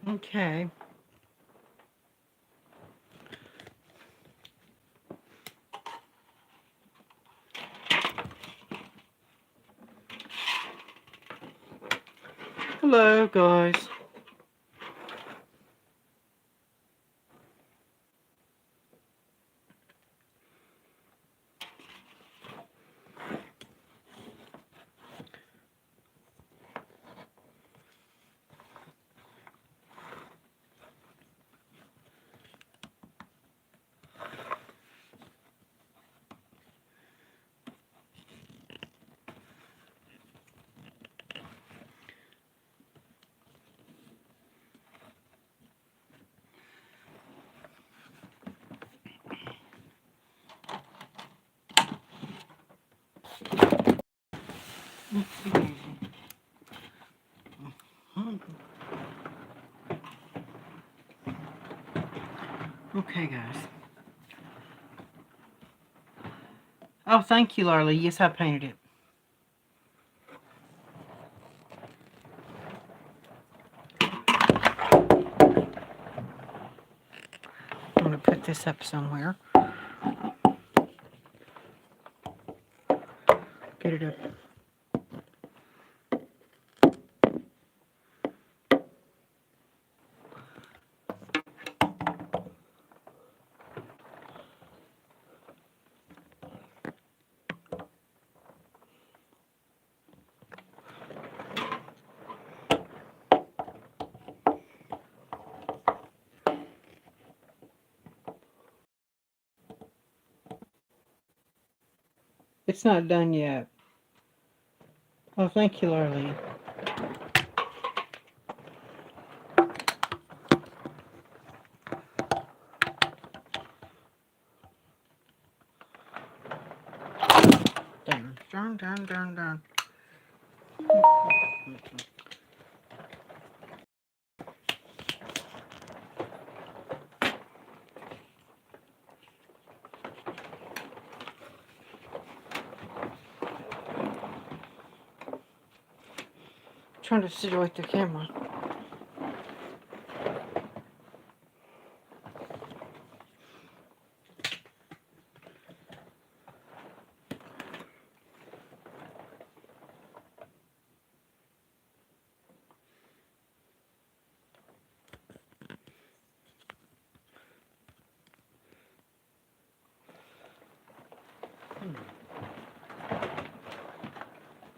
Okay. Hello, guys. Okay, guys. Oh, thank you, Larly. Yes, I painted it. I'm going to put this up somewhere. Get it up. It's not done yet. Oh, thank you, Larly. Dun, dun, dun, dun. Trying to situate the camera.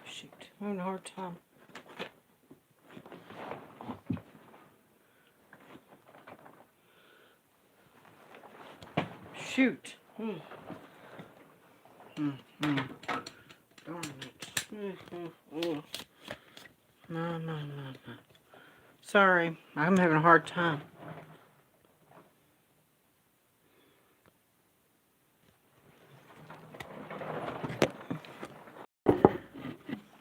Shoot, I'm having a hard time. Shoot. Darn it. No. Sorry, I'm having a hard time.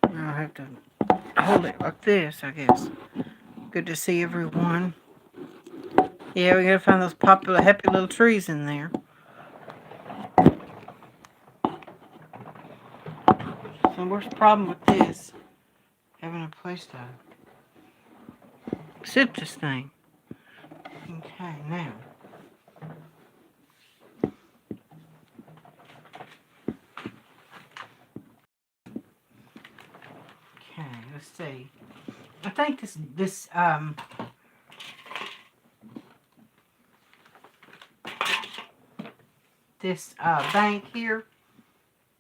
I'll have to hold it like this, I guess. Good to see everyone. Yeah, we gotta find those popular, happy little trees in there. So what's the problem with this? Having a place to sit this thing. Okay, now. Okay, let's see. I think this bank here.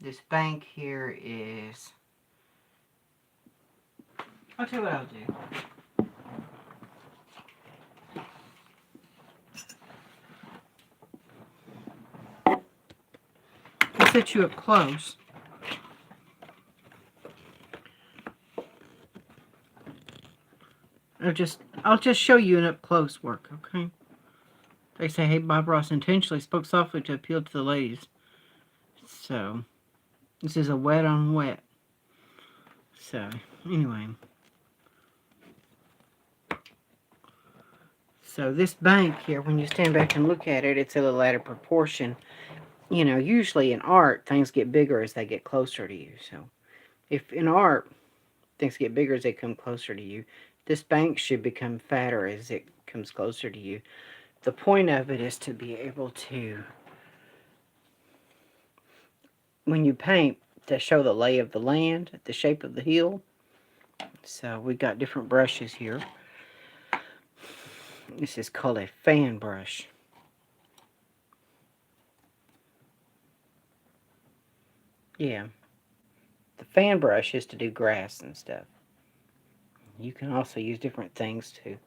This bank here is. I'll tell you what I'll do. I'll set you up close. I'll just show you an up close work, okay? They say, hey, Bob Ross intentionally spoke softly to appeal to the ladies. So, this is a wet on wet. So, anyway. So this bank here, when you stand back and look at it, it's a little out of proportion. You know, usually in art, things get bigger as they get closer to you. So, if in art, things get bigger as they come closer to you, this bank should become fatter as it comes closer to you. The point of it is to be able to, when you paint, to show the lay of the land, the shape of the hill. So we got different brushes here. This is called a fan brush. Yeah. The fan brush is to do grass and stuff. You can also use different things to,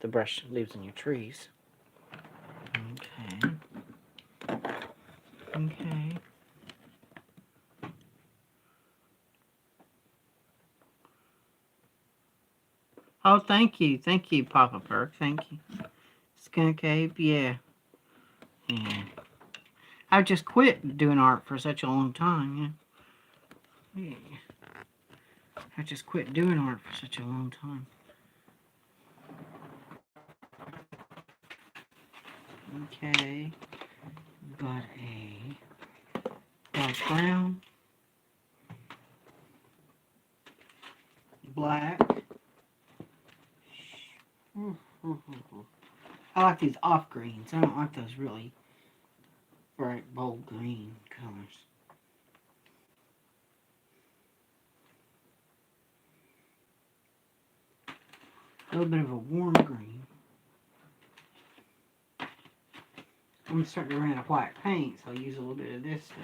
the brush lives in your trees. Okay. Okay. Oh, thank you. Thank you, Papa Perk. Thank you. Skunk Ape, yeah. Yeah. I've just quit doing art for such a long time, yeah. Yeah. I just quit doing art for such a long time. Okay. Got a dark brown, black. I like these off greens. I don't like those really bright, bold green colors. A little bit of a warm green. I'm starting to run out of white paint, so I'll use a little bit of this stuff.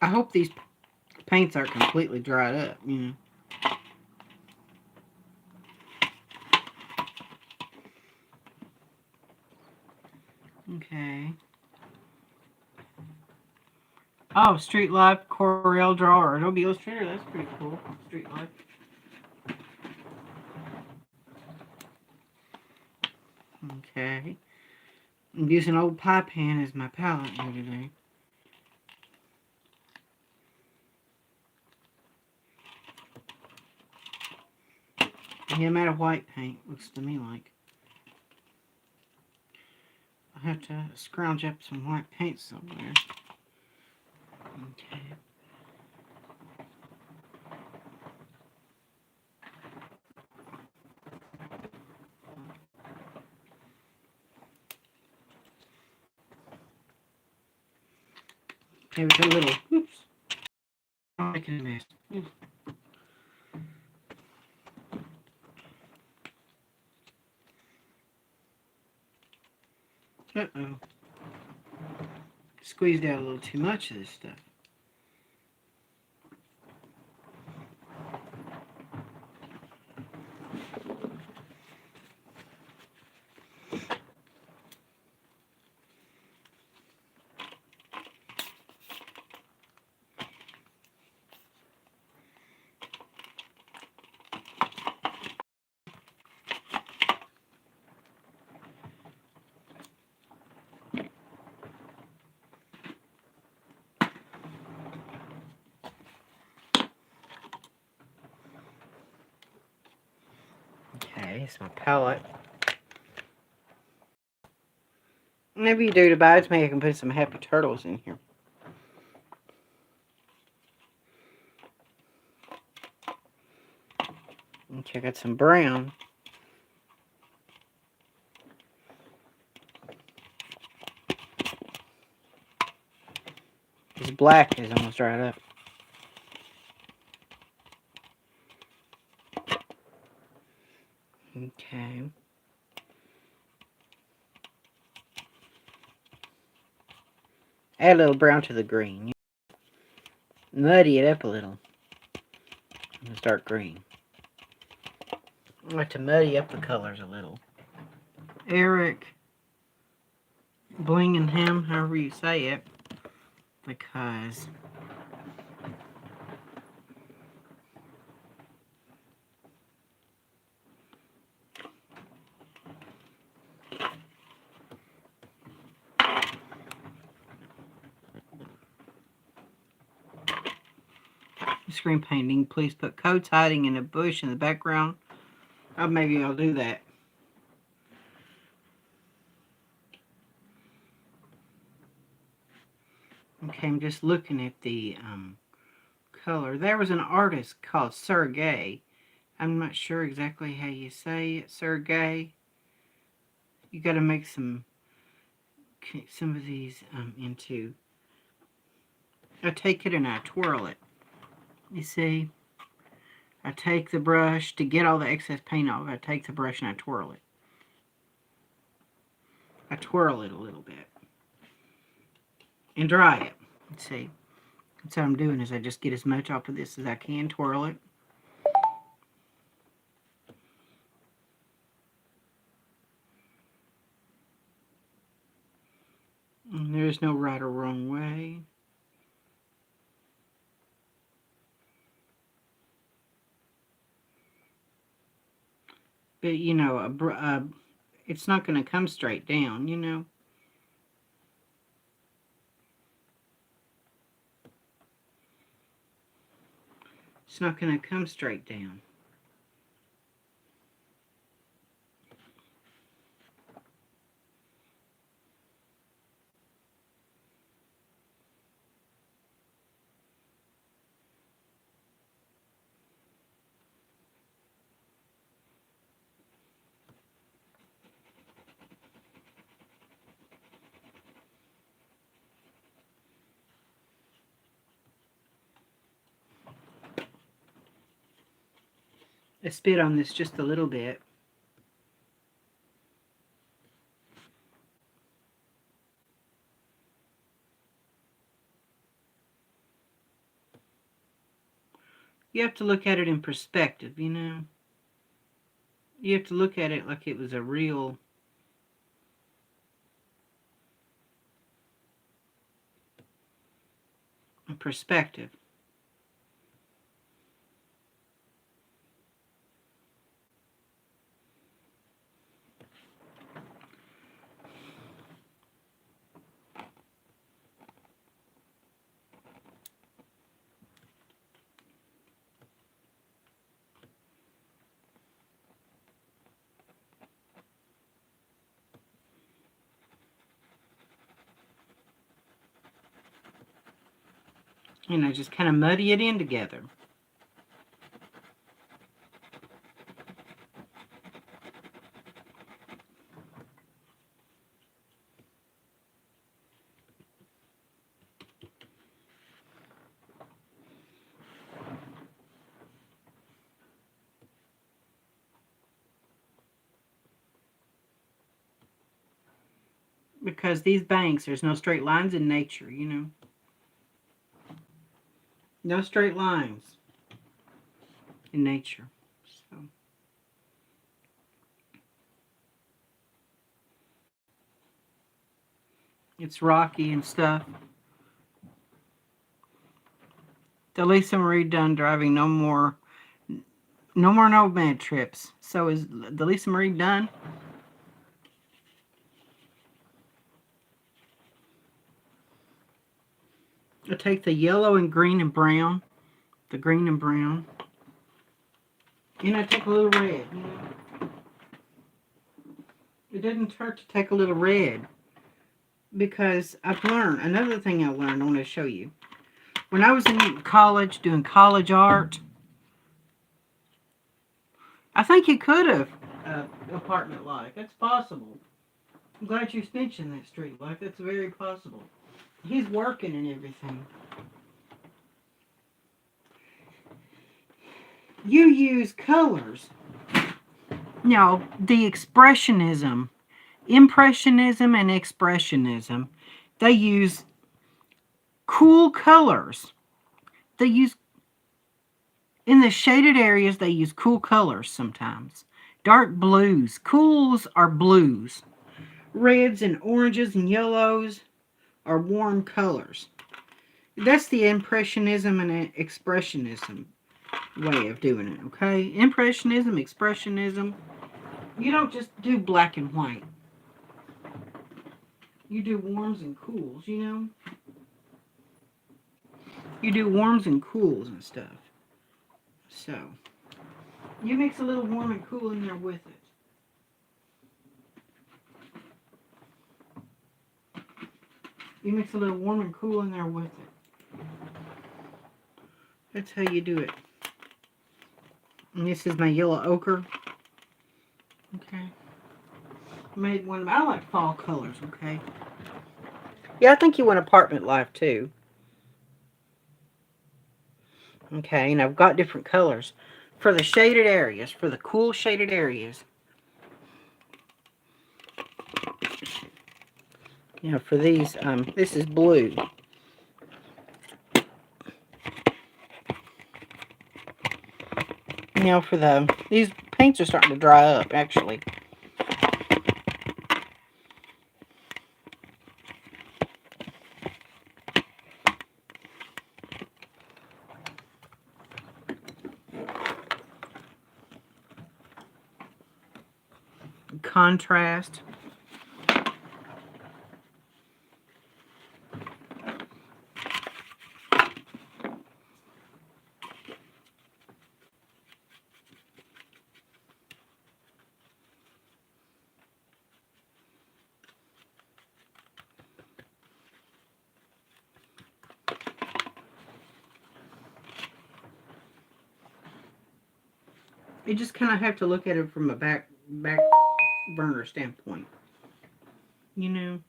I hope these paints aren't completely dried up, you know. Okay. Oh, Street Life Corel Draw, Adobe Illustrator. That's pretty cool. Street Life. Okay. I'm using old pie pan as my palette here today. Yeah, I'm out of white paint, looks to me like. I have to scrounge up some white paint somewhere. Okay. Okay, with a little, oops. I'm making a mess. Uh-oh. Squeezed out a little too much of this stuff. Okay, it's my palette. Maybe you do to buy it, maybe I can put some happy turtles in here. Okay, I got some brown. This black is almost dried up. Okay. Add a little brown to the green. Muddy it up a little. It's dark green. I like to muddy up the colors a little. Eric Blingingham, however you say it, because screen painting, please put coats hiding in a bush in the background. Oh, maybe I'll do that. Okay, I'm just looking at the color. There was an artist called Sergey. I'm not sure exactly how you say it, Sergey. You got to make some of these into. I take it and I twirl it. You see? I take the brush to get all the excess paint off. I take the brush and I twirl it. I twirl it a little bit. And dry it. Let's see. That's what I'm doing is I just get as much off of this as I can, twirl it. And there's no right or wrong way. But, you know, it's not going to come straight down, you know. It's not going to come straight down. I spit on this just a little bit. You have to look at it in perspective, you know. You have to look at it like it was a real perspective. And I just kind of muddy it in together. Because these banks, there's no straight lines in nature, you know. No straight lines in nature. So it's rocky and stuff. Delisa Marie done driving no more nomad trips. So is Delisa Marie done? I take the yellow and green and brown. The green and brown. And I take a little red, you know. It doesn't hurt to take a little red. Because I've learned, another thing I learned, I want to show you. When I was in college doing college art, I think you could have apartment life. That's possible. I'm glad you mentioned that, street life. That's very possible. He's working and everything. You use colors. Now, the impressionism and expressionism, they use cool colors. They use, in the shaded areas, they use cool colors sometimes. Dark blues. Cools are blues. Reds and oranges and yellows are warm colors. That's the impressionism and expressionism way of doing it, okay? Impressionism, expressionism. You don't just do black and white. You do warms and cools, you know? You do warms and cools and stuff. So, you mix a little warm and cool in there with it. You mix a little warm and cool in there with it. That's how you do it. And this is my yellow ochre. Okay. Made one. I like fall colors, okay? Yeah, I think you want apartment life too. Okay, and I've got different colors for the shaded areas, for the cool shaded areas. You know, for these, this is blue. You know, for these paints are starting to dry up, actually. Contrast. You just kind of have to look at it from a back burner standpoint. You know?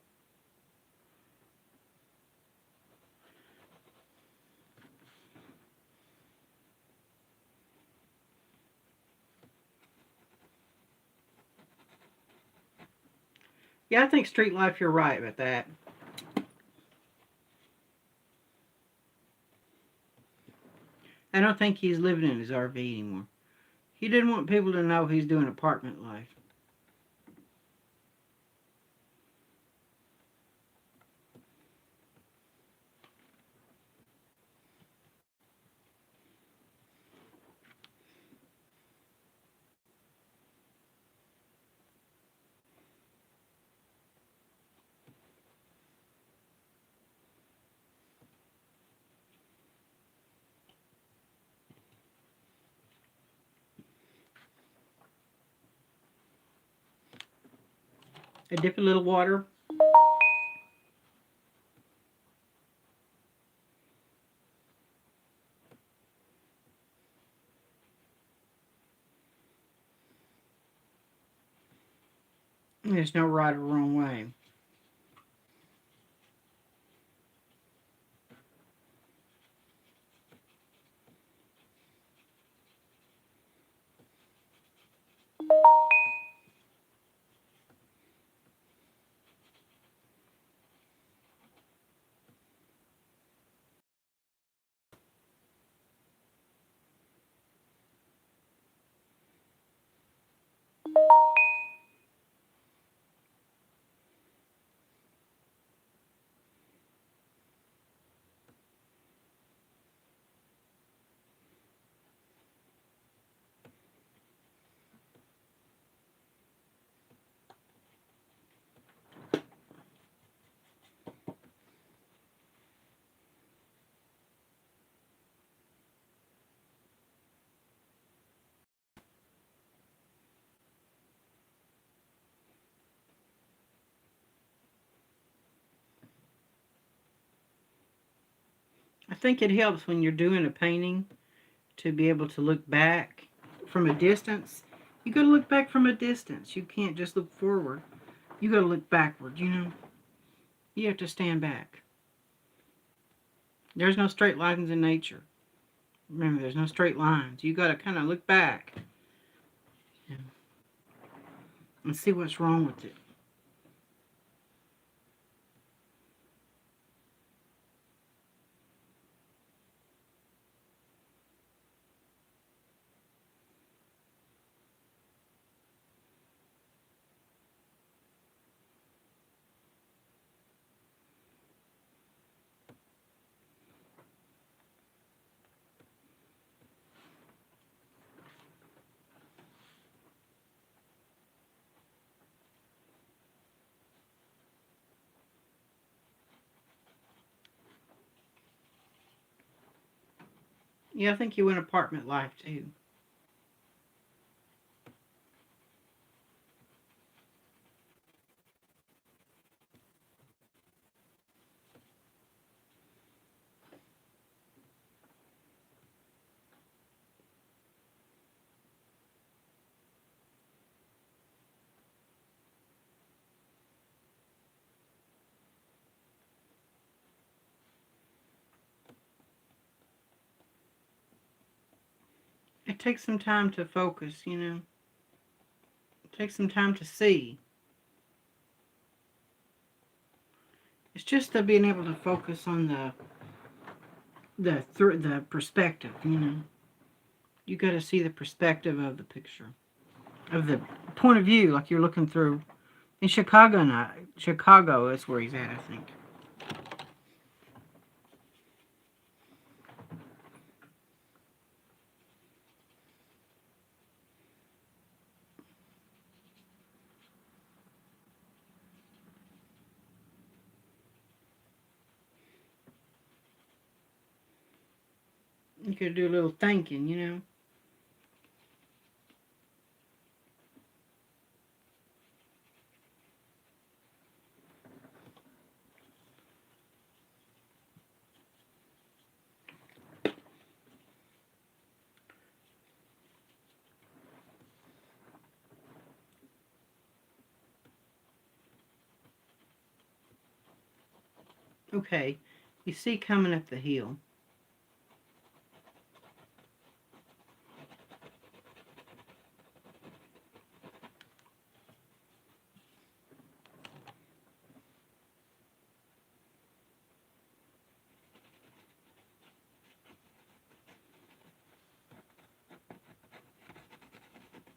Yeah, I think Street Life, you're right about that. I don't think he's living in his RV anymore. He didn't want people to know he's doing apartment life. I dip a little water. There's no right or wrong way. I think it helps when you're doing a painting to be able to look back from a distance. You got to look back from a distance. You can't just look forward. You got to look backward, you know. You have to stand back. There's no straight lines in nature. Remember, there's no straight lines. You got to kind of look back, you know, and see what's wrong with it. Yeah, I think you win apartment life too. It takes some time to focus, you know. It takes some time to see. It's just being able to focus on the perspective, you know. You got to see the perspective of the picture, of the point of view, like you're looking through. In Chicago is where he's at, I think. You could do a little thinking, you know. Okay, you see coming up the hill.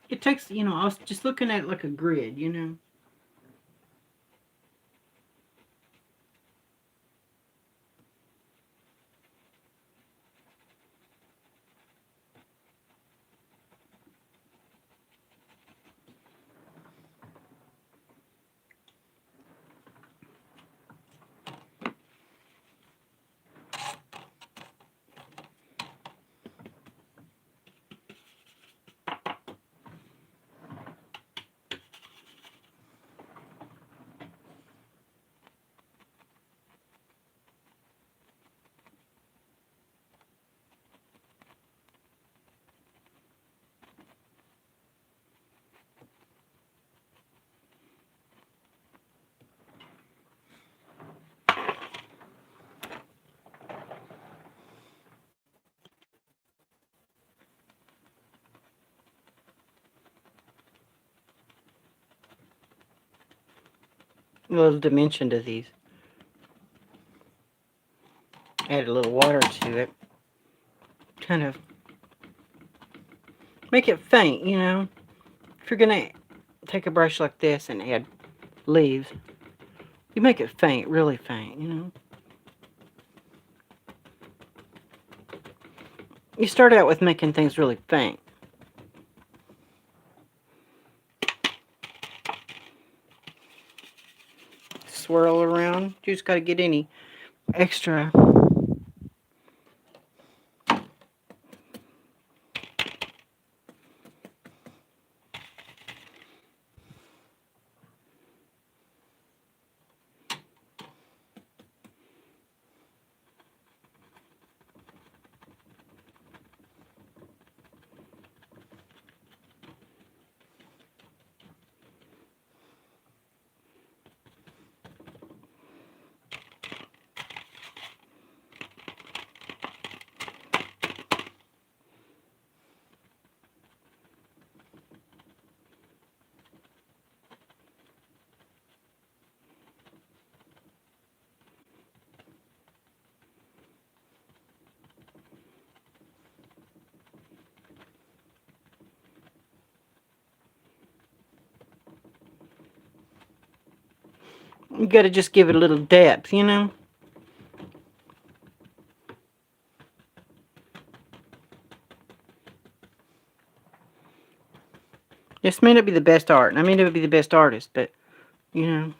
It takes, you know, I was just looking at it like a grid, you know. A little dimension to these. Add a little water to it. Kind of make it faint, you know. If you're going to take a brush like this and add leaves, you make it faint, really faint, you know. You start out with making things really faint. Swirl around. You just got to get any extra. You got to just give it a little depth, you know. This may not be the best art, and I may not be the best artist, but, you know.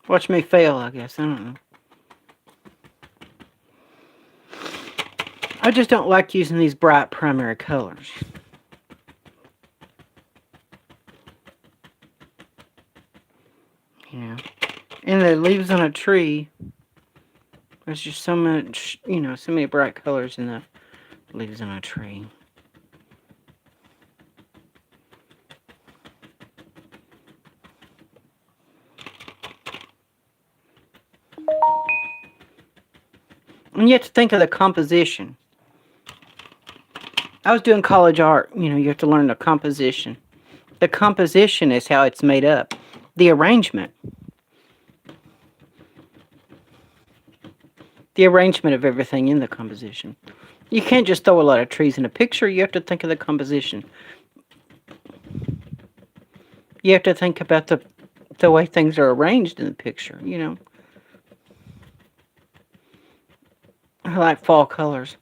Watch me fail, I guess. I don't know. I just don't like using these bright primary colors. You know. And the leaves on a tree, there's just so much, you know, so many bright colors in the leaves on a tree. And you have to think of the composition. I was doing college art. You know, you have to learn the composition. The composition is how it's made up. The arrangement. The arrangement of everything in the composition. You can't just throw a lot of trees in a picture. You have to think of the composition. You have to think about the way things are arranged in the picture, you know. I like fall colors.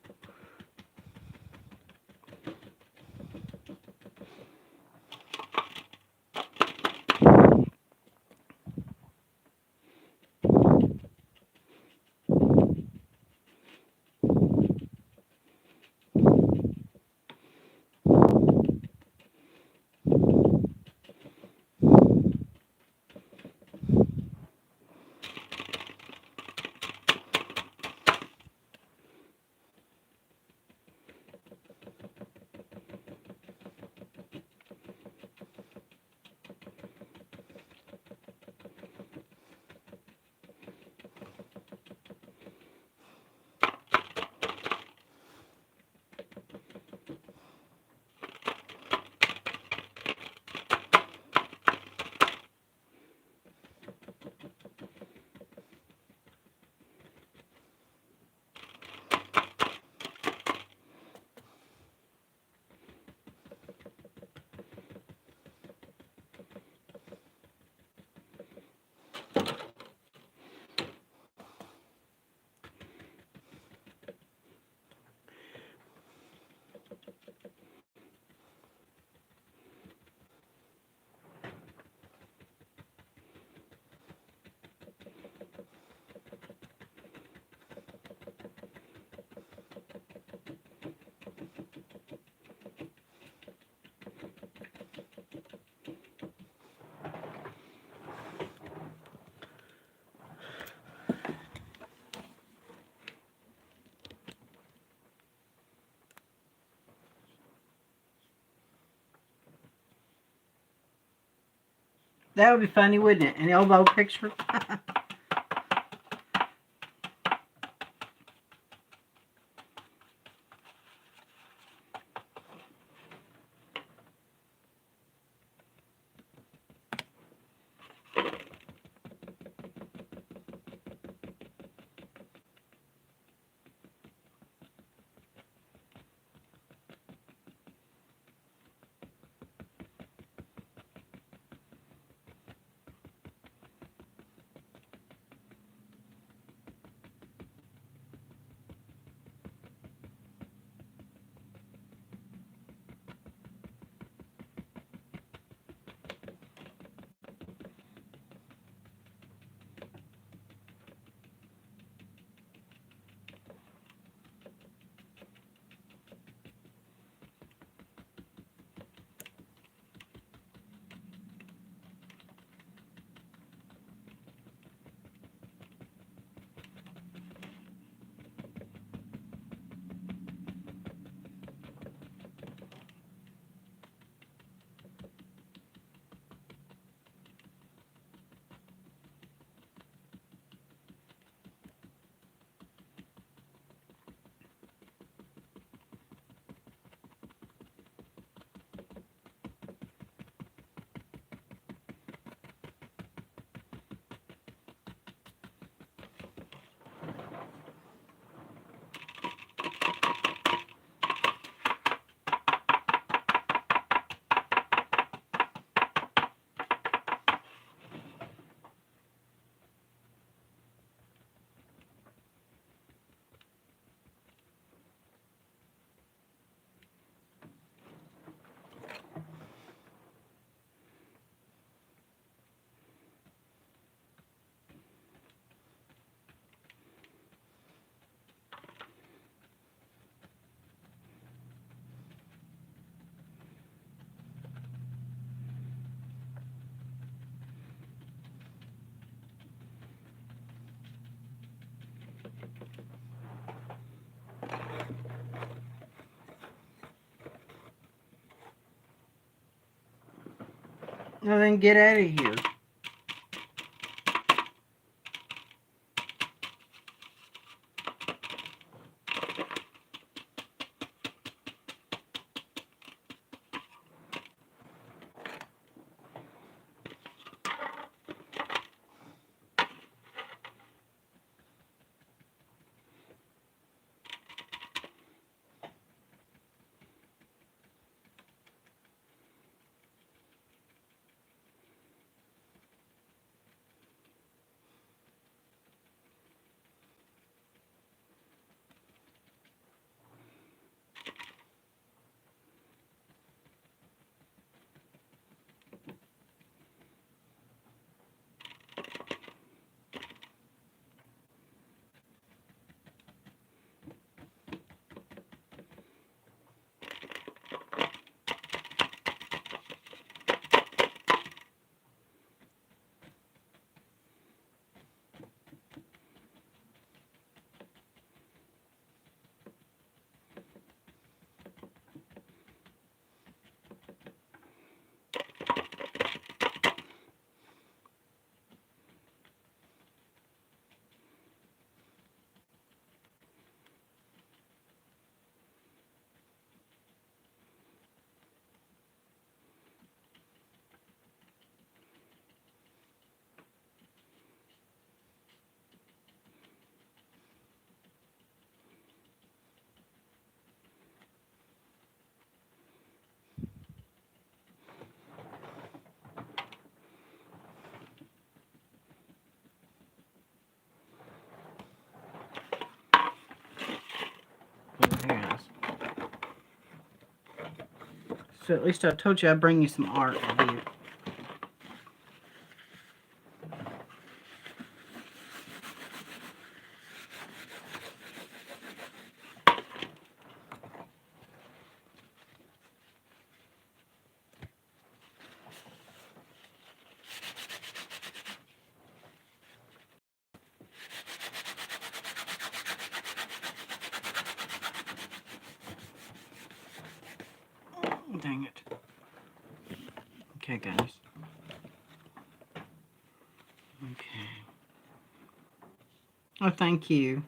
That would be funny, wouldn't it? An elbow picture. Well, then get out of here. So at least I told you I'd bring you some art. I did. Oh, dang it. Okay, guys. Okay. Oh, thank you.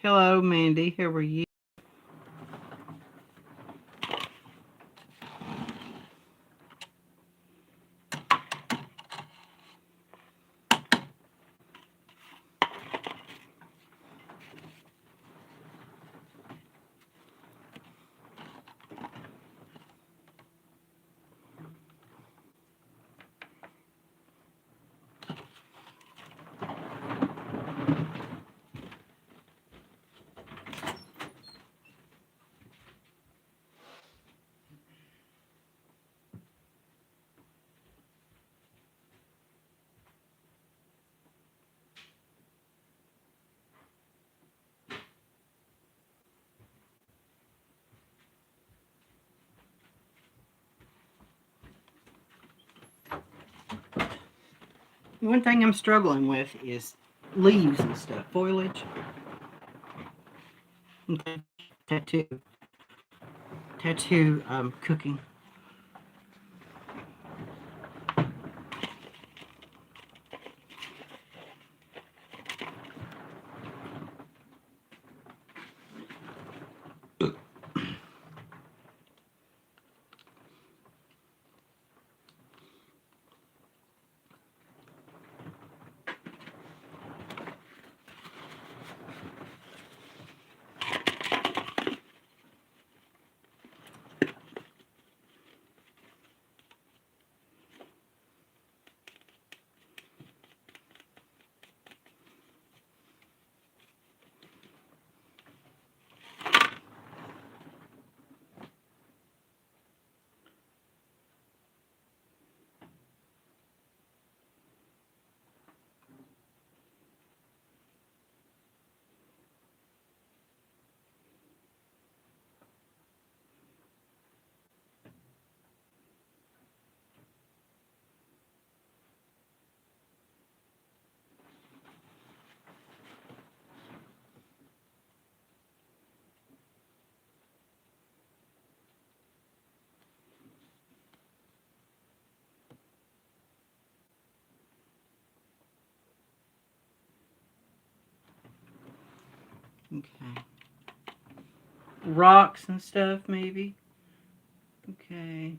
Hello, Mandy. How are you? One thing I'm struggling with is leaves and stuff, foliage. Okay. Tattoo cooking. Okay. Rocks and stuff, maybe. Okay.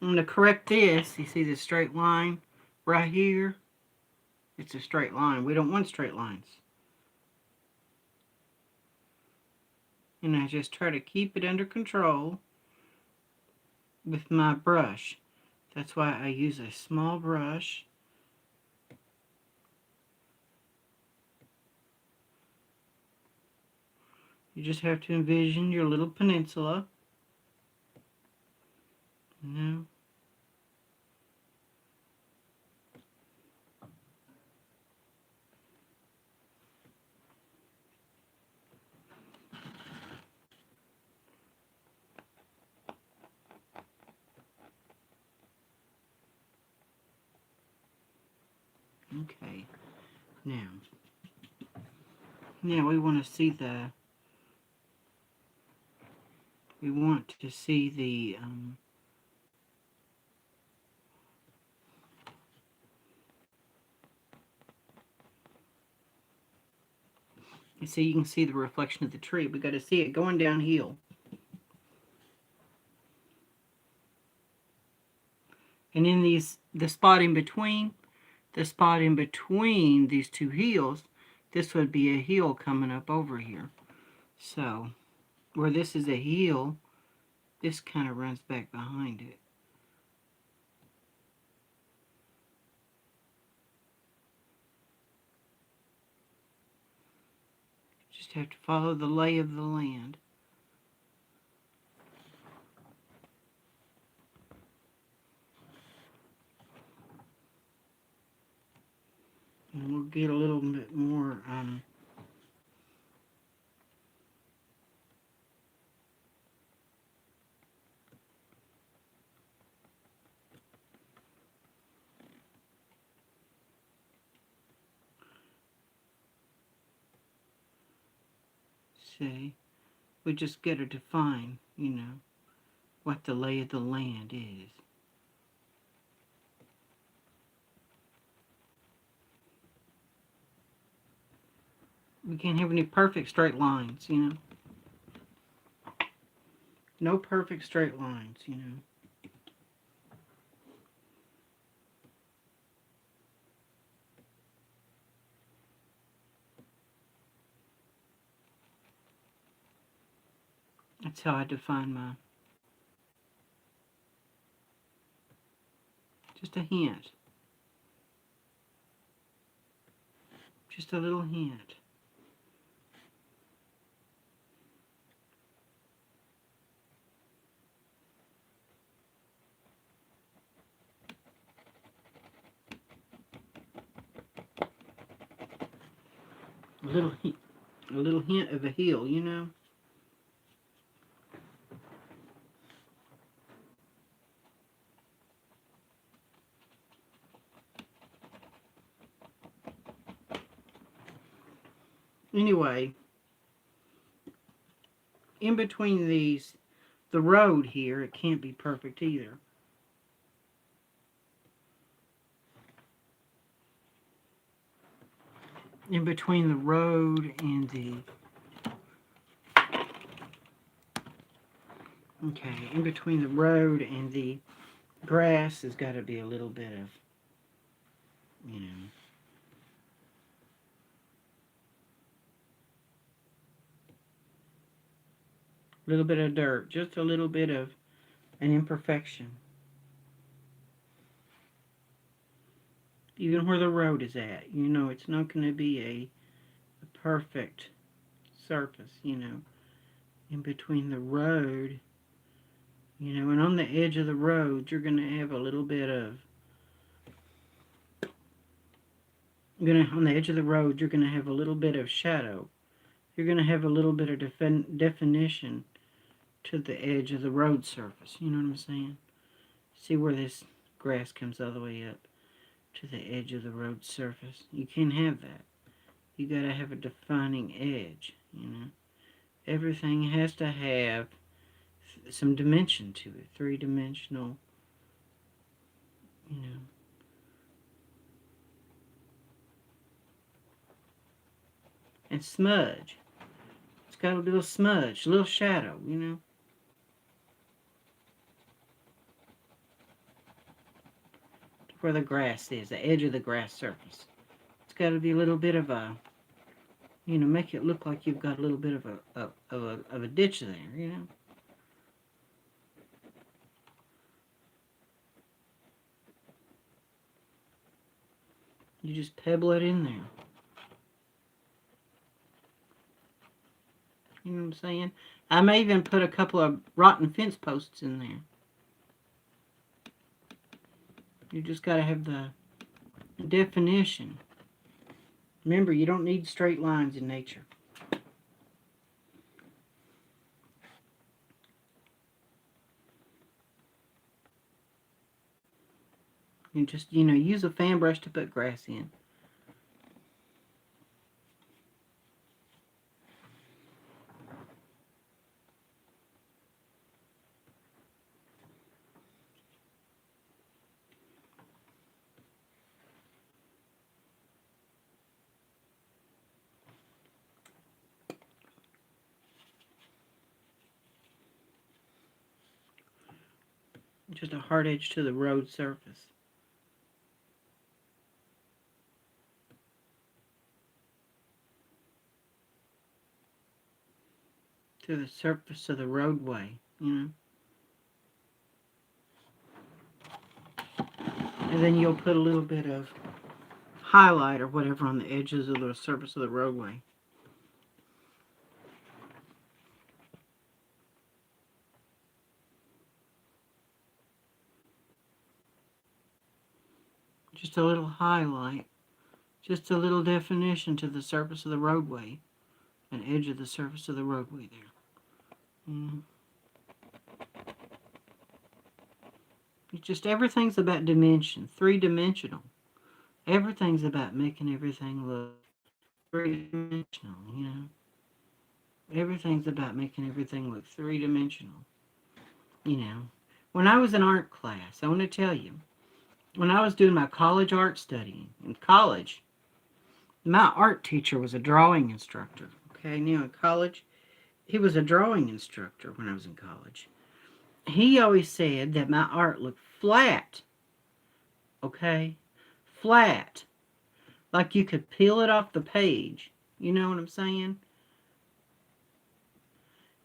I'm going to correct this. You see this straight line right here? It's a straight line. We don't want straight lines. And I just try to keep it under control with my brush. That's why I use a small brush. You just have to envision your little peninsula. You know? Okay. Now we want to see the And see, you can see the reflection of the tree. We got to see it going downhill. And in the spot in between these two hills, this would be a hill coming up over here. So, where this is a hill, this kind of runs back behind it. Just have to follow the lay of the land. And we'll get a little bit more see, we just got to define, what the lay of the land is. We can't have any perfect straight lines, No perfect straight lines, That's how I define mine. Just a hint. Just a little hint. A little hint of a hill, Anyway, in between these, the road here, it can't be perfect either. In between the road and the in between the road and the grass has got to be a little bit of, a little bit of dirt, just a little bit of an imperfection. Even where the road is at, it's not going to be a perfect surface, in between the road, and on the edge of the road, you're going to have a little bit of, on the edge of the road, you're going to have a little bit of shadow. You're going to have a little bit of definition to the edge of the road surface. You know what I'm saying? See where this grass comes all the way up to the edge of the road surface? You can't have that. You got to have a defining edge, Everything has to have some dimension to it, three-dimensional, And smudge. It's got a little smudge, a little shadow, Where the grass is, the edge of the grass surface. It's got to be a little bit of a, make it look like you've got a little bit of a ditch there, You just pebble it in there. You know what I'm saying? I may even put a couple of rotten fence posts in there. You just got to have the definition. Remember, you don't need straight lines in nature. You just, use a fan brush to put grass in. Just a hard edge to the road surface. To the surface of the roadway, you know. And then you'll put a little bit of highlight or whatever on the edges of the surface of the roadway. Just a little highlight. Just a little definition to the surface of the roadway. An edge of the surface of the roadway there. It's just everything's about dimension. 3-dimensional. Everything's about making everything look 3-dimensional, you know. Everything's about making everything look 3-dimensional. You know. When I was in art class, I want to tell you, when I was doing my college art studying, in college, my art teacher was a drawing instructor. Okay, now in college, he was a drawing instructor when I was in college. He always said that my art looked flat. Okay? Flat. Like you could peel it off the page. You know what I'm saying?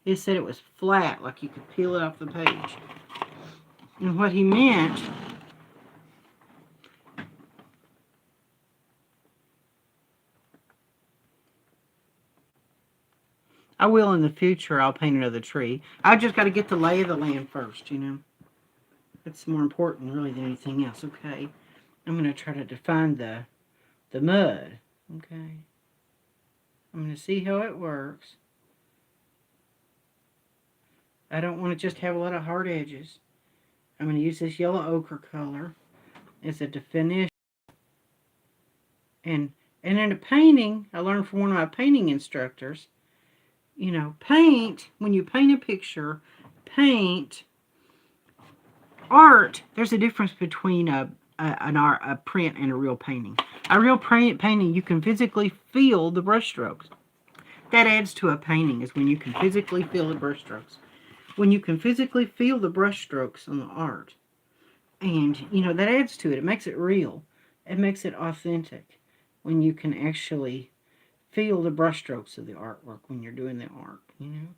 He said it was flat, like you could peel it off the page. And what he meant... I will in the future, I'll paint another tree. I just got to get the lay of the land first, you know. That's more important, really, than anything else, okay? I'm going to try to define the mud, okay? I'm going to see how it works. I don't want to just have a lot of hard edges. I'm going to use this yellow ochre color as a definition. And in a painting, I learned from one of my painting instructors, you know, paint, when you paint a picture, paint, art, there's a difference between a print and a real painting. A real painting, you can physically feel the brushstrokes. That adds to a painting, is when you can physically feel the brushstrokes. When you can physically feel the brushstrokes on the art. And, you know, that adds to it. It makes it real. It makes it authentic. When you can actually feel the brushstrokes of the artwork when you're doing the art, you know.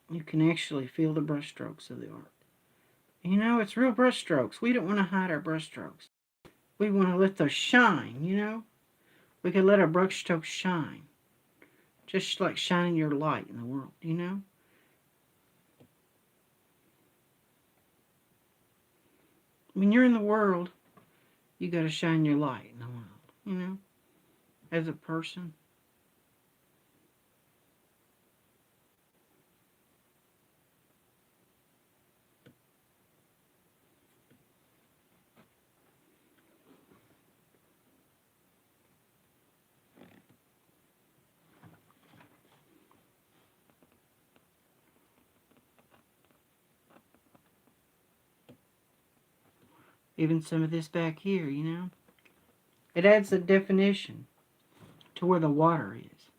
You can actually feel the brushstrokes of the art. You know, it's real brushstrokes. We don't want to hide our brushstrokes. We want to let those shine, you know. We can let our brushstrokes shine. Just like shining your light in the world, you know. When you're in the world, you got to shine your light in the world, you know, as a person. Even some of this back here, you know. It adds a definition to where the water is.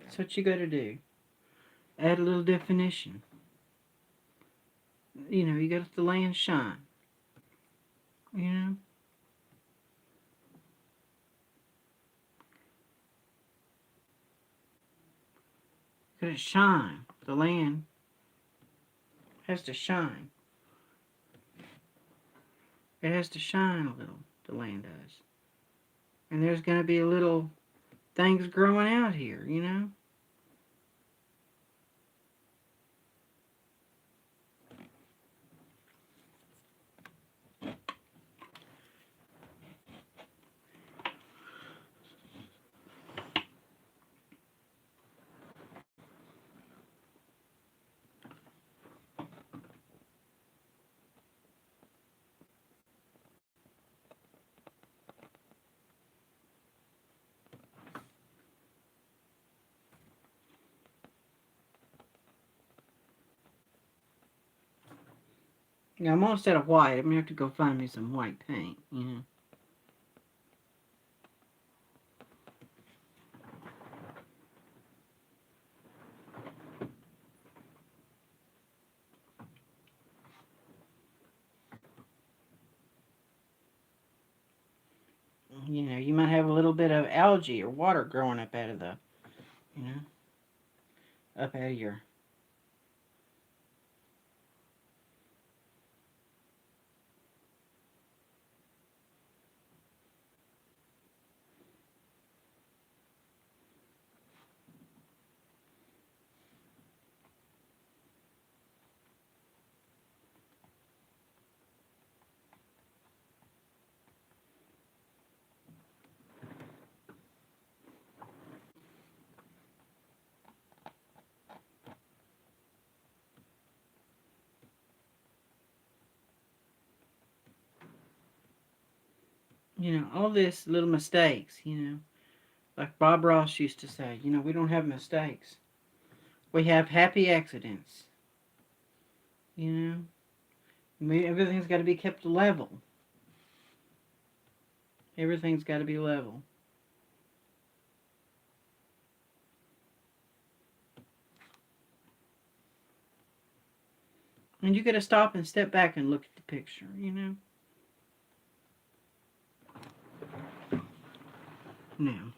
That's what you got to do. Add a little definition. You know, you got to let the land shine. You know? Got to shine. The land has to shine. It has to shine a little. The land does. And there's going to be a little things growing out here, you know? Yeah, I'm almost out of white. I'm going to have to go find me some white paint, you know. You know, you might have a little bit of algae or water growing up out of the, you know, up out of your... You know, all this little mistakes, you know. Like Bob Ross used to say, you know, we don't have mistakes. We have happy accidents. You know, everything's got to be kept level. Everything's got to be level. And you got to stop and step back and look at the picture, you know. Now,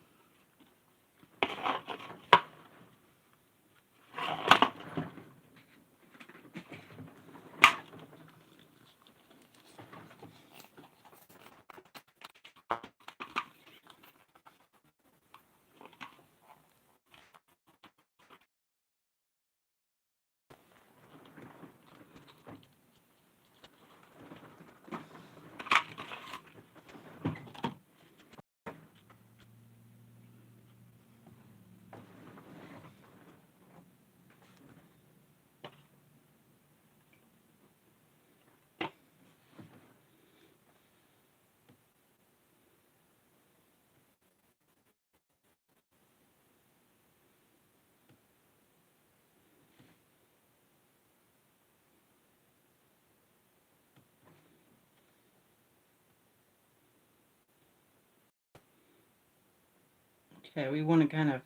okay, we want to kind of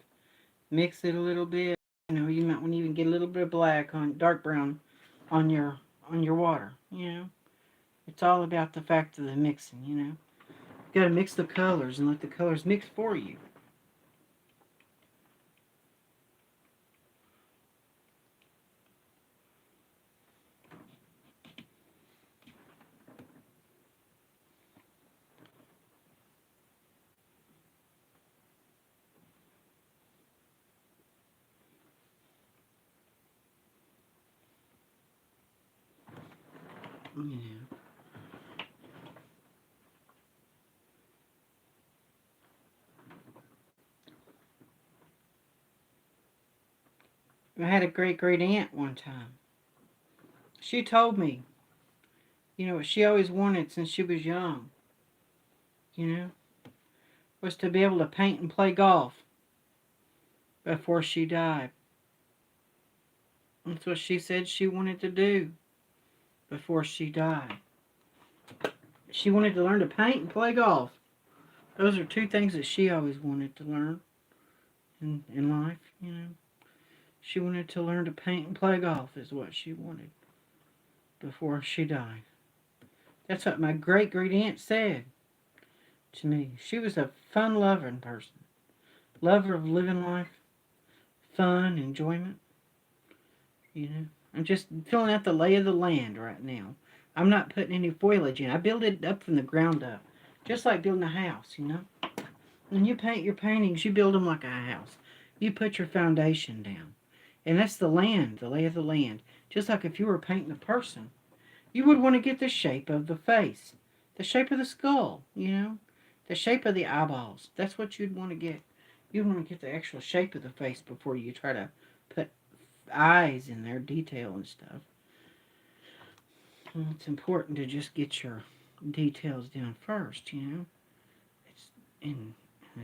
mix it a little bit. You know, you might want to even get a little bit of black on dark brown on your water. You know, it's all about the fact of the mixing. You know, you got to mix the colors and let the colors mix for you. You know. I had a great great aunt one time. She told me, you know, what she always wanted since she was young, you know, was to be able to paint and play golf before she died. That's what she said she wanted to do before she died. She wanted to learn to paint and play golf. Those are two things that she always wanted to learn in life, you know. She wanted to learn to paint and play golf is what she wanted before she died. That's what my great great aunt said to me. She was a fun loving person. Lover of living life, fun, enjoyment. You know, I'm just filling out the lay of the land right now. I'm not putting any foliage in. I build it up from the ground up, just like building a house. You know, when you paint your paintings, you build them like a house. You put your foundation down, and that's the land, the lay of the land. Just like if you were painting a person, you would want to get the shape of the face, the shape of the skull. You know, the shape of the eyeballs. That's what you'd want to get. You'd want to get the actual shape of the face before you try to put eyes in their detail and stuff. It's important to just get your details down first, you know. It's and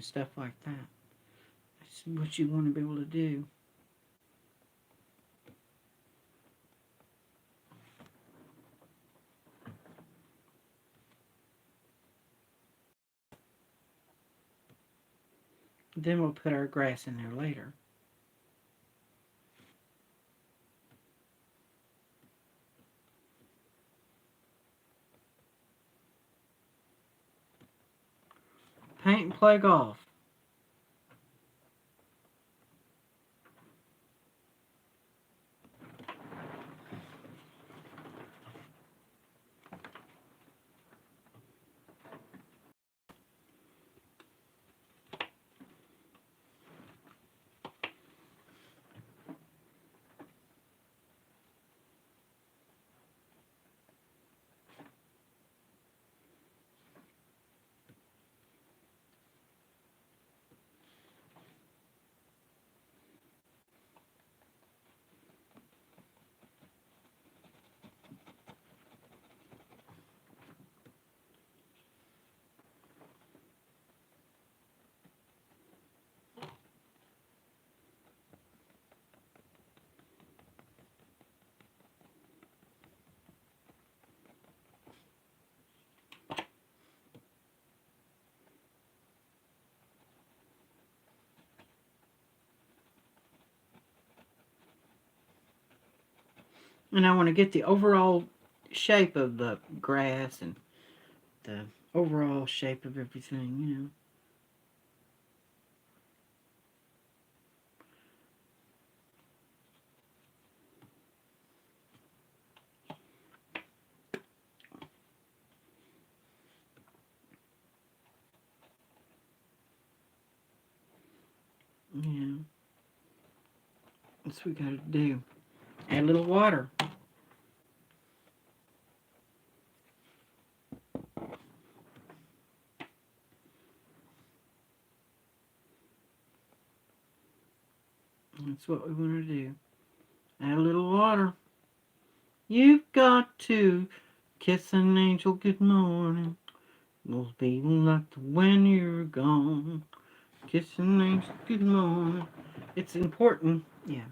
stuff like that. That's what you want to be able to do. Then we'll put our grass in there later. Paint and play golf. And I want to get the overall shape of the grass and the overall shape of everything, you know. Yeah, that's what we got to do. Add a little water. That's what we want to do. Add a little water. You've got to kiss an angel good morning. Will be like when you're gone. Kiss an angel good morning. It's important. Yeah.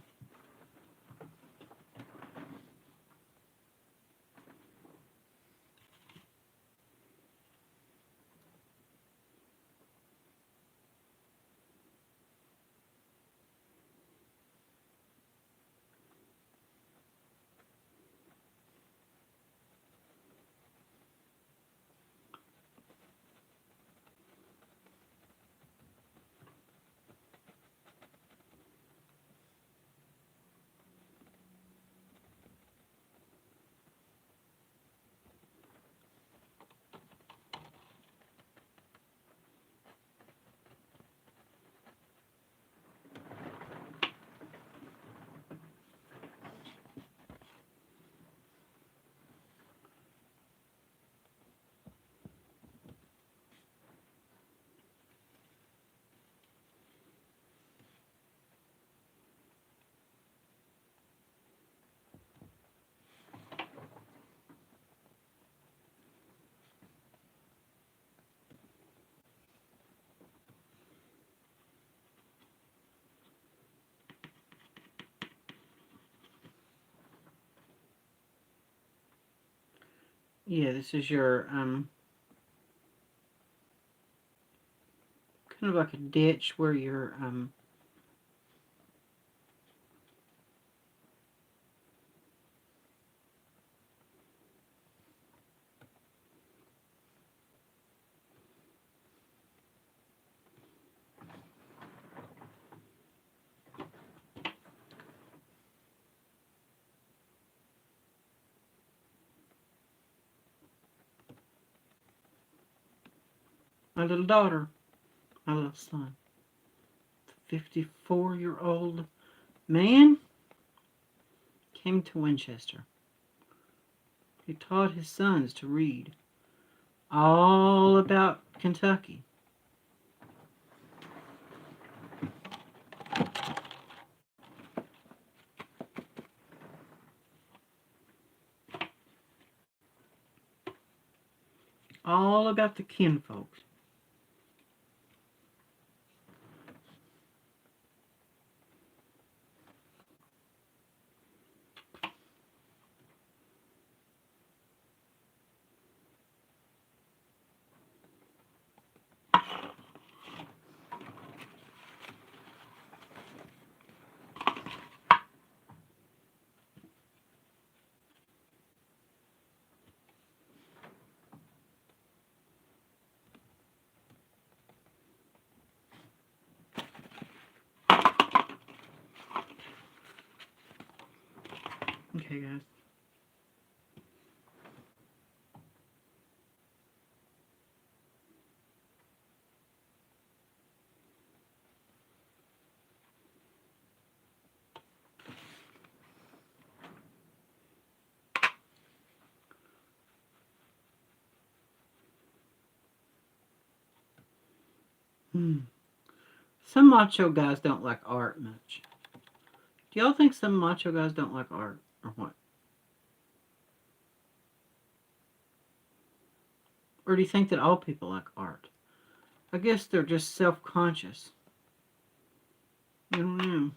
Yeah, this is your kind of like a ditch where your my little daughter, my little son, 54-year-old man came to Winchester. He taught his sons to read all about Kentucky. All about the kinfolks. Okay, guys. Some macho guys don't like art much. Do y'all think some macho guys don't like art, or what? Or do you think that all people like art? I guess they're just self-conscious. I don't know.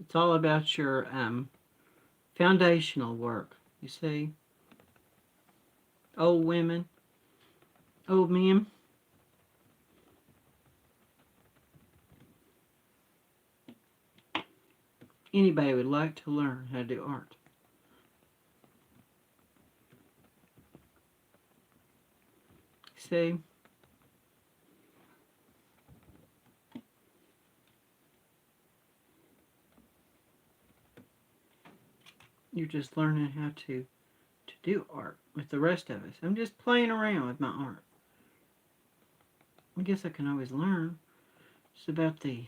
It's all about your foundational work. You see, old women, old men. Anybody would like to learn how to do art. See, you're just learning how to do art with the rest of us. I'm just playing around with my art. I guess I can always learn. It's about the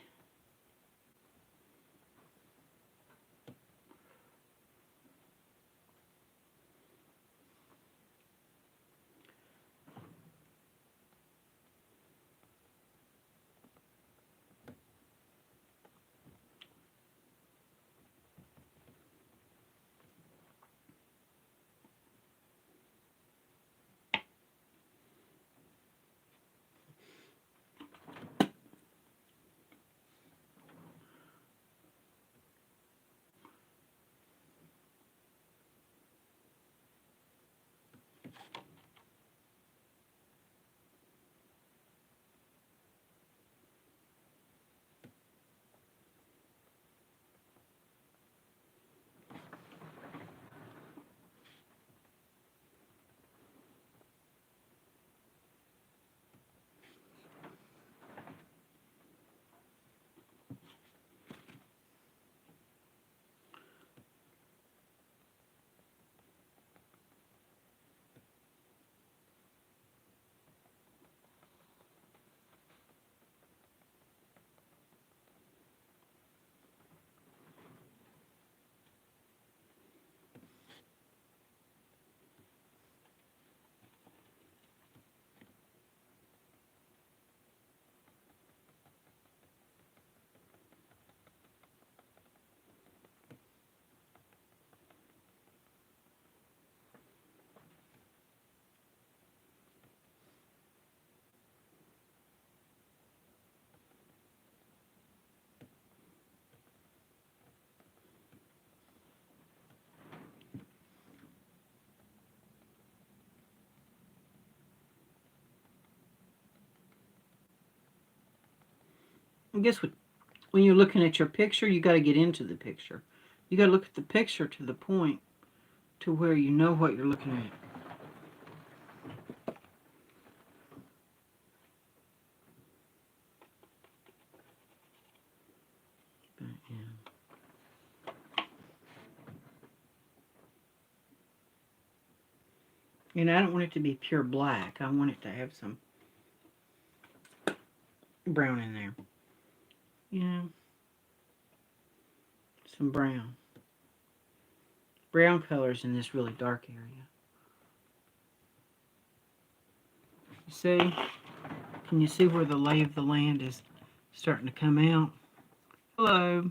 I guess when you're looking at your picture, you got to get into the picture. You got to look at the picture to the point to where you know what you're looking at. But, yeah. And I don't want it to be pure black. I want it to have some brown in there. Yeah. Some brown. Brown colors in this really dark area. You see? Can you see where the lay of the land is starting to come out? Hello.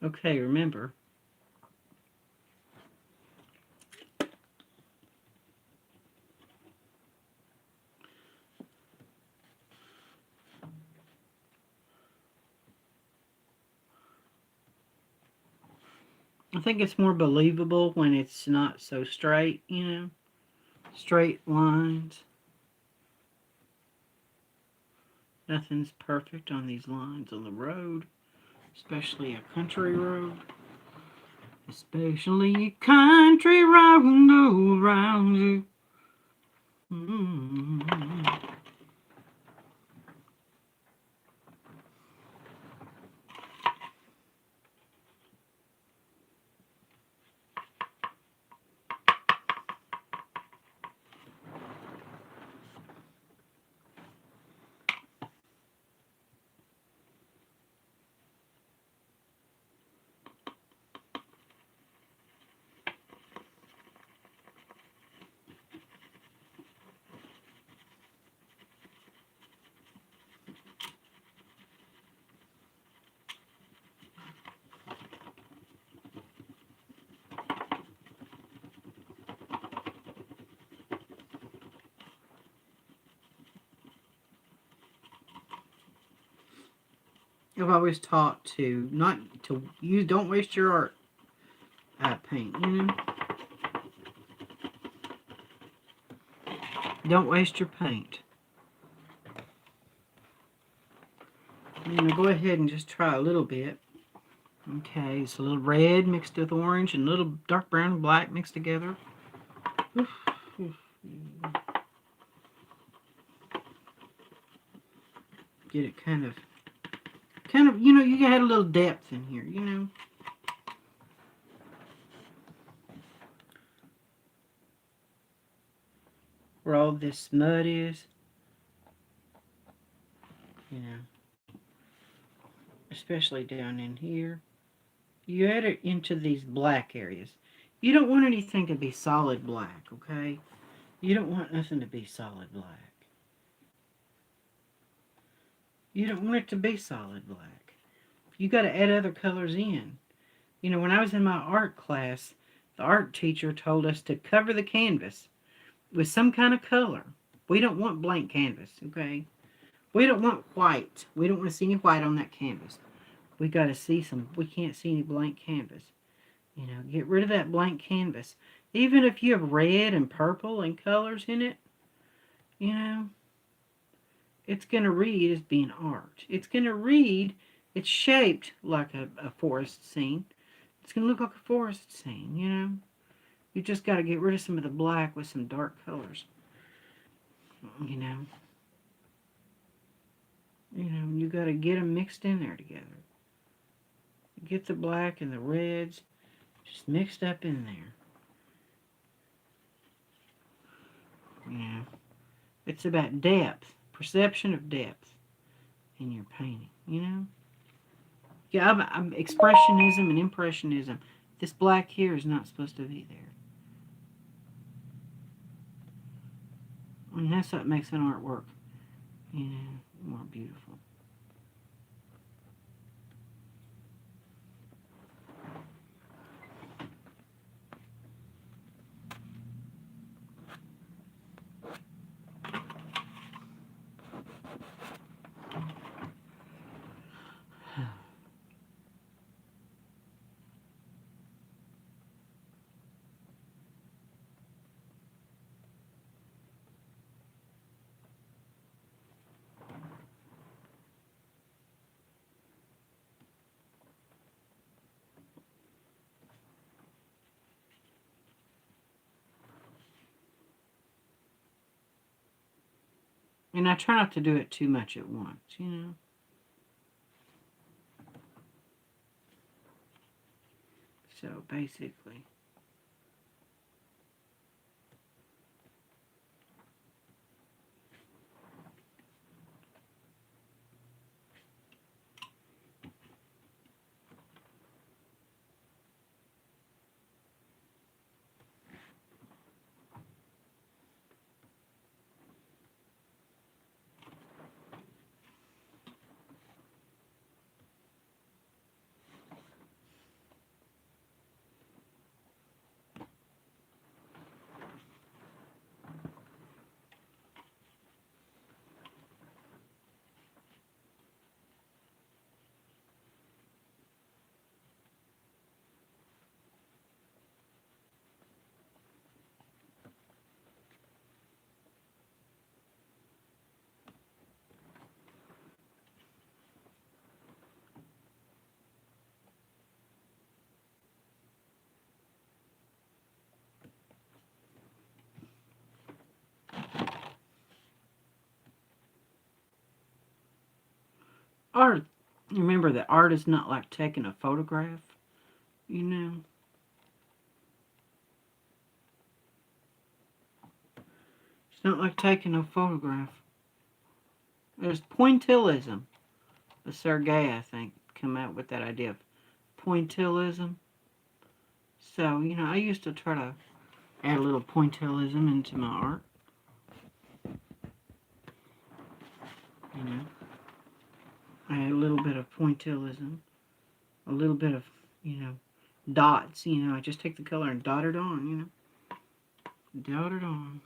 Okay, remember, I think it's more believable when it's not so straight, you know, straight lines. Nothing's perfect on these lines on the road, especially a country road. Especially a country road around you. Mm-hmm. I've always taught to not to use. Don't waste your art paint. You know, don't waste your paint. I'm gonna go ahead and just try a little bit. Okay, it's a little red mixed with orange and a little dark brown and black mixed together. Get it kind of, you know, you had a little depth in here, you know. Where all this mud is, you know, especially down in here. You add it into these black areas. You don't want anything to be solid black, okay? You don't want nothing to be solid black. You don't want it to be solid black. You got to add other colors in. You know, when I was in my art class, the art teacher told us to cover the canvas with some kind of color. We don't want blank canvas, okay? We don't want white. We don't want to see any white on that canvas. We got to see some, we can't see any blank canvas. You know, get rid of that blank canvas. Even if you have red and purple and colors in it, you know, it's going to read as being art. It's going to read, it's shaped like a forest scene. It's going to look like a forest scene, you know. You just got to get rid of some of the black with some dark colors, you know. You got to get them mixed in there together. Get the black and the reds just mixed up in there. You know, it's about depth, perception of depth in your painting, you know. Yeah, I'm expressionism and impressionism. This black here is not supposed to be there. And that's what makes an artwork, you know, more beautiful. And I try not to do it too much at once, you know. So basically, art. Remember that art is not like taking a photograph, you know. It's not like taking a photograph. There's pointillism. Sergei, I think, come out with that idea of pointillism. So, you know, I used to try to add a little pointillism into my art. You know, I add a little bit of pointillism, a little bit of, you know, dots. You know, I just take the color and dot it on, you know. Dot it on.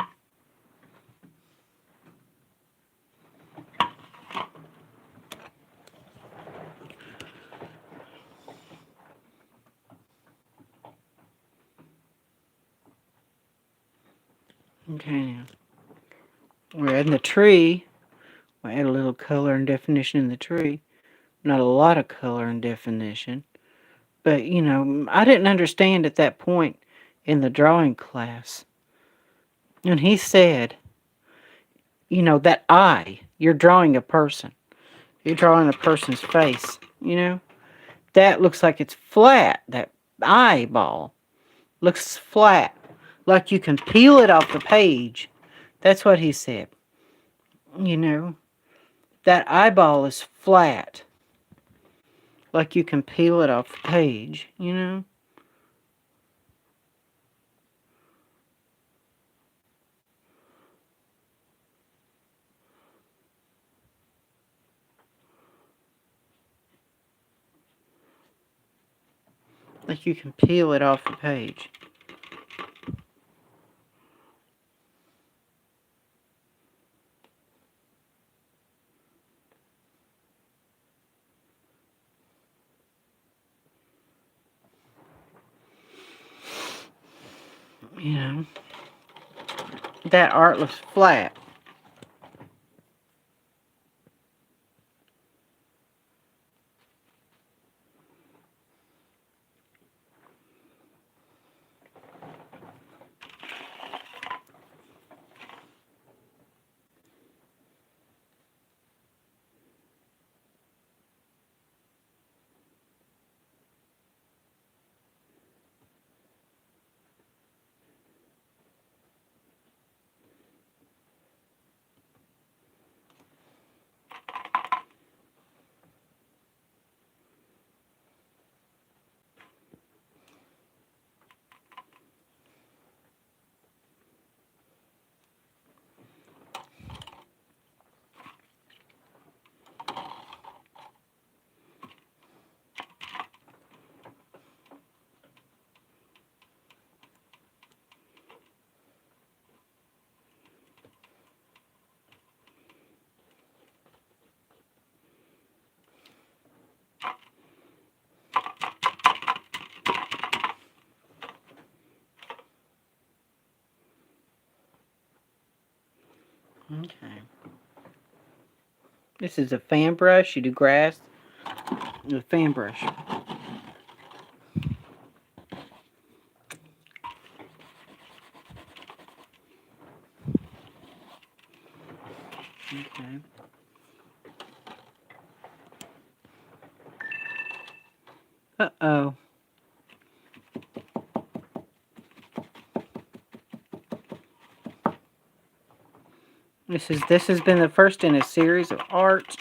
Okay, now we're adding the tree. We add a little color and definition in the tree. Not a lot of color and definition. But, you know, I didn't understand at that point in the drawing class. And he said, you know, that eye, you're drawing a person. You're drawing a person's face, you know. That looks like it's flat. That eyeball looks flat. Like you can peel it off the page. That's what he said. You know, that eyeball is flat. Like you can peel it off the page, you know. Like you can peel it off the page. You know, that art looks flat. Okay. This is a fan brush. You do grass with a fan brush. Okay. Uh-oh. This has been the first in a series of art.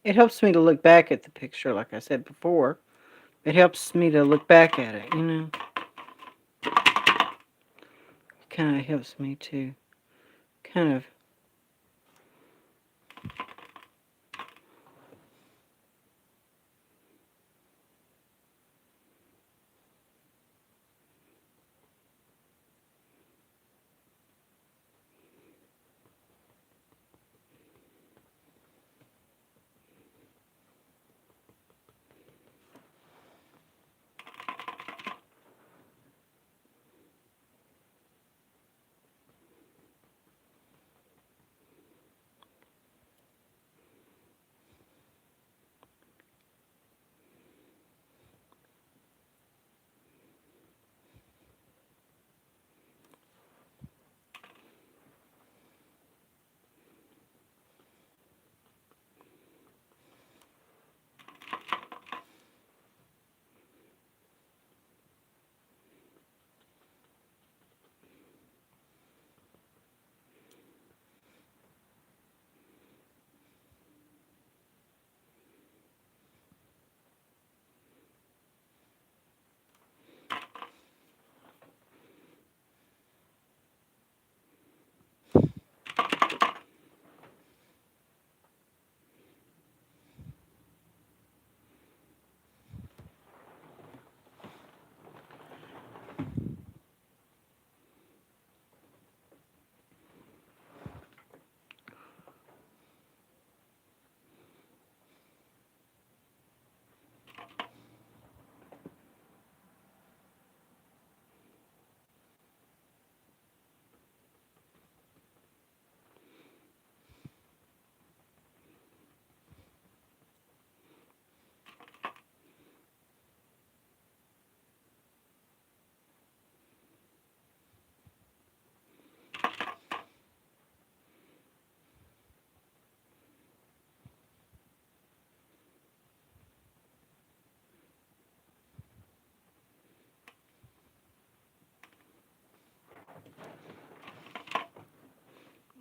it helps me to look back at the picture, like I said before. It helps me to look back at it, you know. It kind of helps me to kind of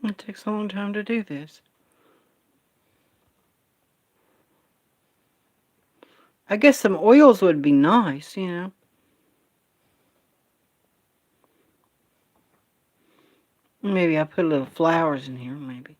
it takes a long time to do this. I guess some oils would be nice, you know. Maybe I put a little flowers in here, maybe.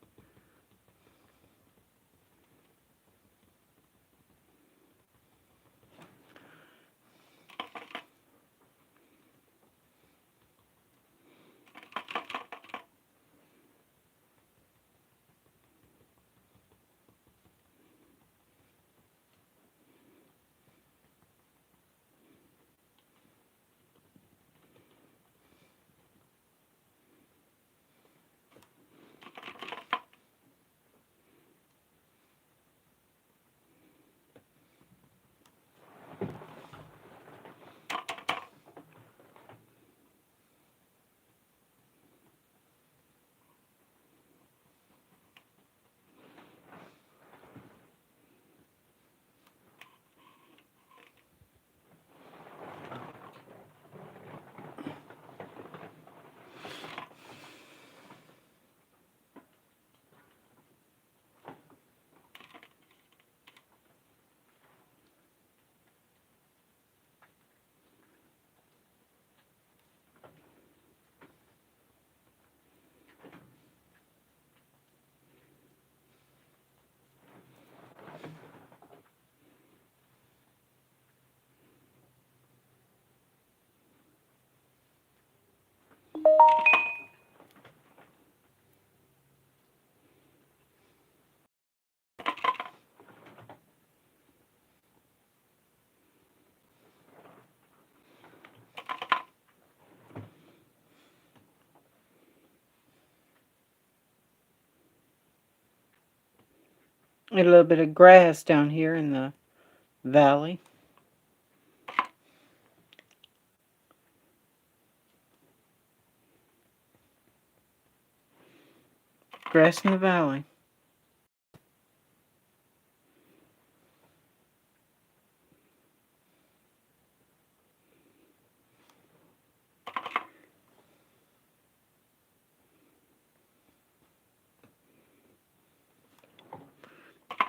A little bit of grass down here in the valley. Grass in the valley.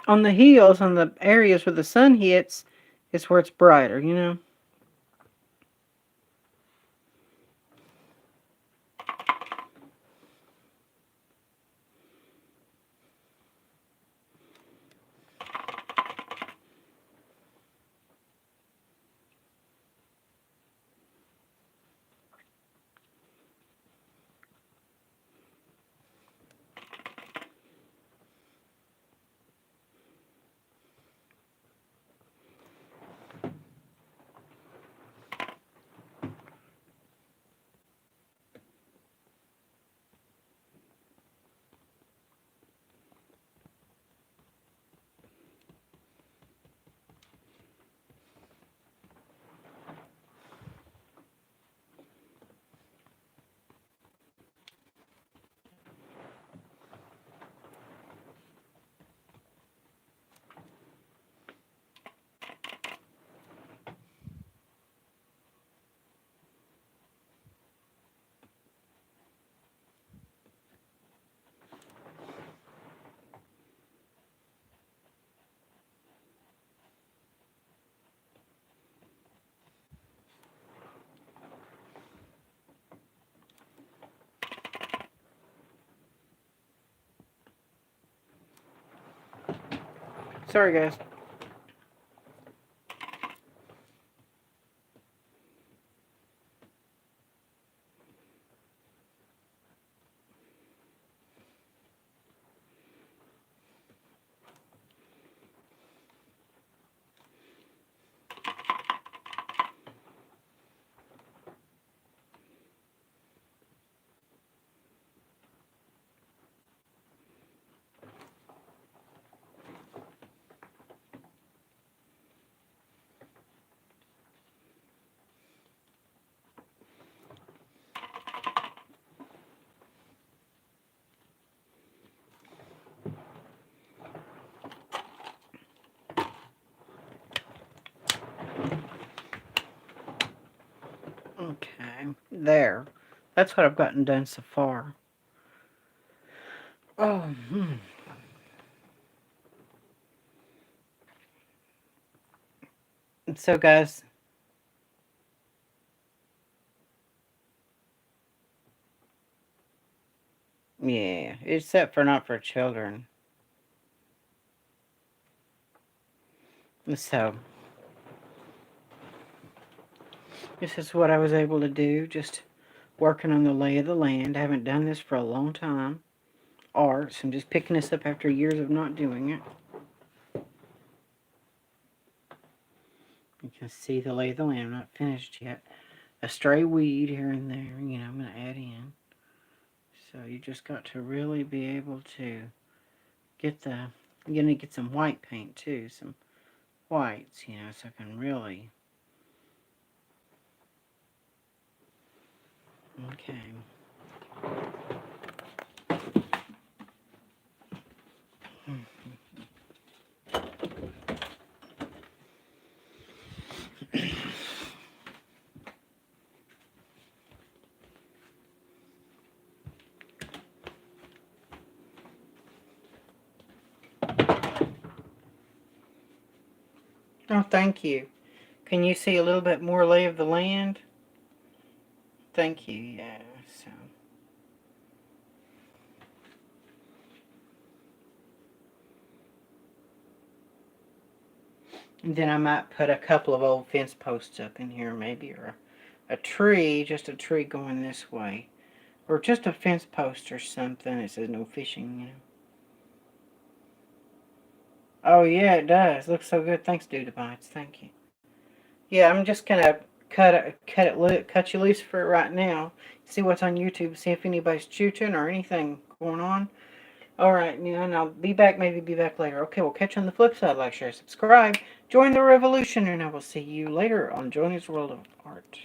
on the heels, on the areas where the sun hits, is where it's brighter, you know? Sorry, guys. Okay, there. That's what I've gotten done so far. Oh, So, guys, yeah, except for not for children. So, this is what I was able to do, just working on the lay of the land. I haven't done this for a long time. Arts, I'm just picking this up after years of not doing it. You can see the lay of the land. I'm not finished yet. A stray weed here and there, you know, I'm going to add in. So you just got to really be able to get the, you're going to get some white paint too, some whites, you know, so I can really, okay. Oh, thank you. Can you see a little bit more lay of the land? Thank you, yeah, so. And then I might put a couple of old fence posts up in here maybe, or a tree, just a tree going this way. Or just a fence post or something that says no fishing, you know. Oh yeah, it does. Looks so good. Thanks, Dude Bites. Thank you. Yeah, I'm just gonna cut you loose for it right now. See what's on YouTube. See if anybody's chooching or anything going on. All right, yeah, and I'll be back. Maybe be back later. Okay, we'll catch you on the flip side. Like, share, subscribe, join the revolution, and I will see you later on Joni's World of Art.